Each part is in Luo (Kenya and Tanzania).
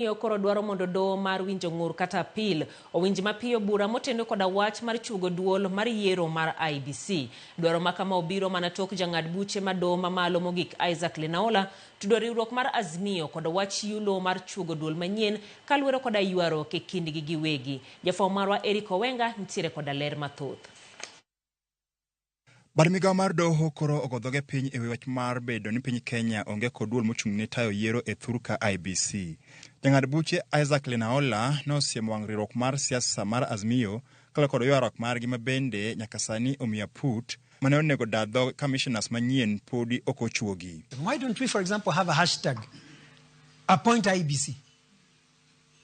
Koro dwaro mondo Doho mar winjo ng'ur kata apil owinj mapiyo bura motendo koda wach mar chugo duol mar yiero mar IBC. Dwaro makama obiro mana tok jang'ad buche ma Doho mamalo mogik Isaac Lenaola tudo riwruok mar AZIMIO koda wach yulo mar chugo duol manyien kaluwore koda ywaruok e kindgi giwegi. Jafwambo marwa Eric Owenga nitiere koda ler mathoth. Bad migawo mar Doho koro ogodhoge piny e wach mar bedo ni piny Kenya onge kod duol mochung'ne tayo yiero e thurka IBC. Jang'ad buche Isaac Lenaola nosiemo wang' riwruok mar siasa mar AZIMIO kala kod ywaruok margi ma bende nyaka sani omiya put mane onego dadho commissioners manyien podi ok ochuogi. Why don't we, for example, have a hashtag appoint IBC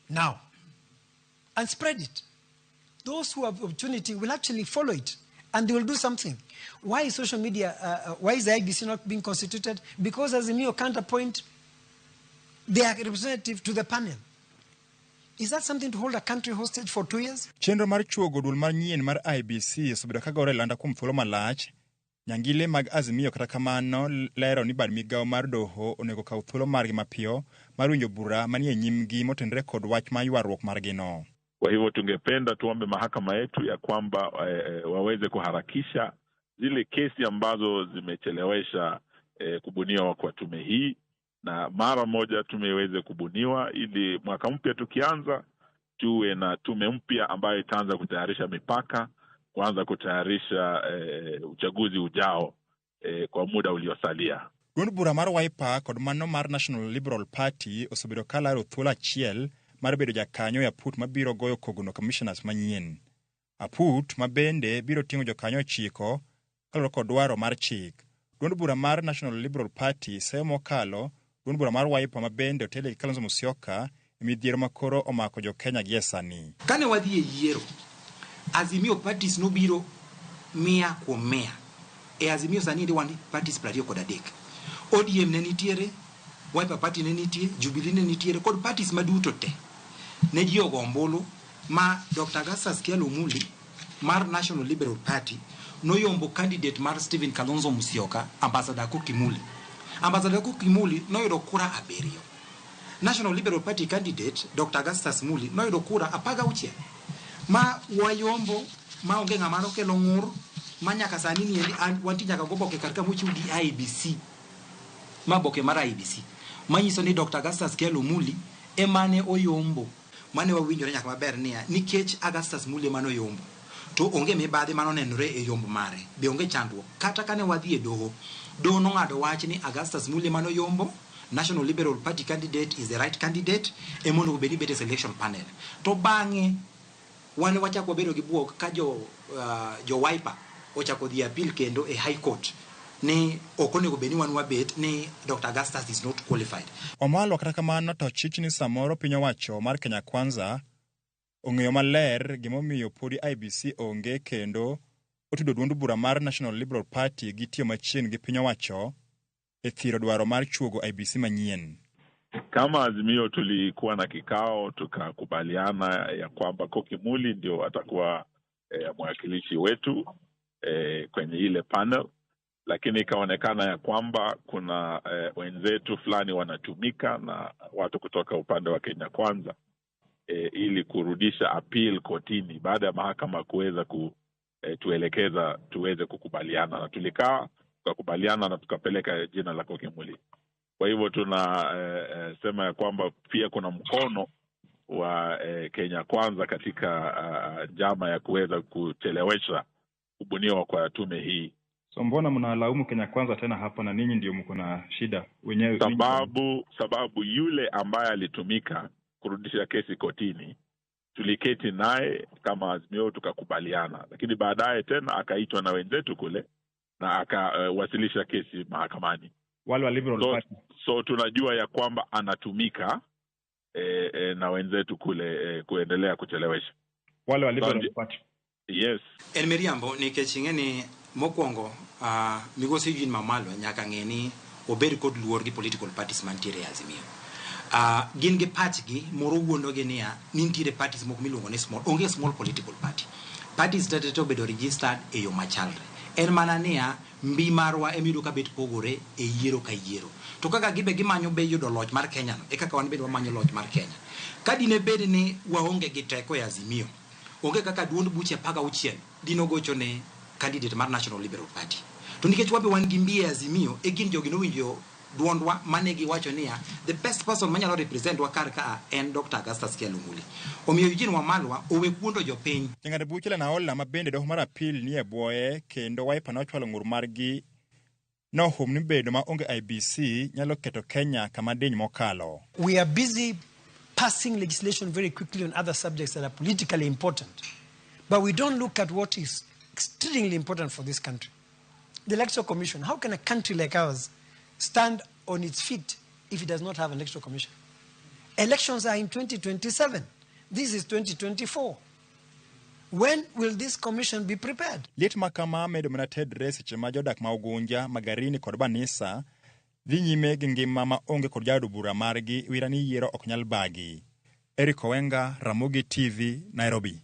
now and spread it? Those who have opportunity will actually follow it and they will do something. Why is social media, why is the IBC not being constituted? Because AZIMIO can't appoint their representative to the panel. Is that something to hold a country hostage for 2 years? Chenro mar chuogo duol manyien mar IBC osebedo ka gore landa kuom thuolo malach. Nyangile mag AZIMIO kata kamano lero ni bad migawo mar Doho onego kaw thuolo margi mapiyo mar winjo bura manie nyimgi motenore kod wach ma ywaruok margi no. Kwa hivyo tungependa tuombe mahakama yetu ya kwamba waweze kuharakisha zile kesi ambazo zimechelewesha kubuniwa kwa tume hii, na mara moja tume iweze kubuniwa ili mwaka mpya tukianza tuwe na tume mpya ambayo itaanza kutayarisha mipaka, kuanza kutayarisha uchaguzi ujao kwa muda uliosalia. Duond bura mar Wiper kod mano mar National Liberal Party osebedo kalaro thuolo achiel mar bedo jakanyo ya put mabiro goyo kogono commissioners manyien. Aput mabende biro ting'o jokanyo 9 kaloro kod dwaro mar chik. Duond bura mar National Liberal Party seyo mokalo duond bura mar Wiper mabende otele gi Kalonzo Musyoka midhiero makoro omako jo Kenya gie sani. Kane wadhi e yiero, AZIMIO parties nobiro 100%. E AZIMIO sani ndi wan parties 23. ODM ne nitiere, Wiper party ne nitie, Jubilee ne nitiere kod parties maduto te. Ne ji ogombolo ma Dr. Gasas Kialo Muli mar National Liberal Party noyombo candidate mar Stephen Kalonzo Musyoka Ambassador Kokimuli. Ambassador Kokimuli noyudo kura 7. National Liberal Party candidate Dr. Gasas Muli noyudo kura 16. Ma wayombo ma onge ng'amano kelo ng'ur ma nyaka sani ni wanti nyaka go boke karka mochudi IBC. Ma boke mar IBC. Manyiso ni Dr. Gasas Kialo Muli emane oyombo. Mane wawinjore nyaka maber niya nikech Augustus Muli mano yombo to onge mibadhi mano nenore e yombo mare be onge chandruok kata kane wadhi e Doho nong'ado wach ni Augustus Muli mano yombo, National Liberal Party candidate is the right candidate e mondo obedi bete selection panel to bang'e wane wachako bedo gi buok ka jo Wiper ochako dhi appeal kendo e High Court ni okonego beni wan wabet ni Dr. Augustus is not qualified. Omalo kata kamano to chich ni samoro piny owacho mar Kenya Kwanza ong'eyo maler gimomiyo podi IBC onge kendo otudo duond bura mar National Liberal Party gi tiyo machien gi piny owacho e thiro dwaro mar chuogo IBC manyien. Kama AZIMIO tulikuwa na kikao tukakubaliana ya kwamba Kokimuli ndio atakuwa mwakilishi wetu kwenye ile panel, lakini ikaonekana ya kwamba kuna wenzetu fulani wanatumika na watu kutoka upande wa Kenya Kwanza ili kurudisha appeal kotini baada ya mahakama kuweza tuelekeza tuweze kukubaliana, na tulikaa tukakubaliana na tukapeleka jina la Kokimuli. Kwa hivyo sema ya kwamba pia kuna mkono wa Kenya Kwanza katika njama ya kuweza kuchelewesha kubuniwa kwa tume hii. So mbona mnalaumu Kenya Kwanza tena hapa na ninyi ndio mko na shida wenyewe? Sababu yule ambaye alitumika kurudisha kesi kotini tuliketi naye kama AZIMIO tukakubaliana, lakini baadaye tena akaitwa na wenzetu kule na akawasilisha kesi mahakamani. Wale wa Liberal Party. So tunajua ya kwamba anatumika na wenzetu kule kuendelea kuchelewesha. Wale wa Liberal Party. Yes. Elmeriambo ni kechingeni mokwongo migosi Eugene Mamalo nyaka ng'eni obed kod luor gi political parties mantiere AZIMIO. Gin gi patchgi moro wuondogi niya nitiere parties moko miluongo ni small political party. Parties to bedo registered e yo machalre. En mana niya mbi marwa emido ka bet pogore e yiero ka yiero. To kaka gibe gimanyo be yudo loch mar Kenya no e kaka wan be wamanyo loch mar Kenya. Kadine bede ni waonge gi teko ya Azimio. Onge kaka duond buche paga uchien dino gocho ne candidate mar National Liberal Party. To nikech wabe wan gi mbie Azimio e gin jogi no winjo duondwa mane gi wacho niya the best person manyalo represent wa kar ka en Dr. Augustus Kialunguli. Omiyo Eugene Wamalwa owe kuondo jopiny. Jang'ad buche Lenaola ma bende doho mar apil ni e bwoye kendo Wiper nochwalo ng'ur margi nohum ni bedo ma onge IBC nyalo keto Kenya kama diny mokalo. We are busy passing legislation very quickly on other subjects that are politically important. But we don't look at what is extremely important for this country. The Electoral Commission. How can a country like ours stand on its feet if it does not have an Electoral Commission? Elections are in 2027. This is 2024. When will this commission be prepared? Liet makama medo mana tedre seche ma jodak ma Ugunja, Magarini kod Banisa dhi nyime gi ngima ma onge kod jadu bura margi wirani yiero ok nyal bagi. Eric Owenga, Ramogi TV, Nairobi.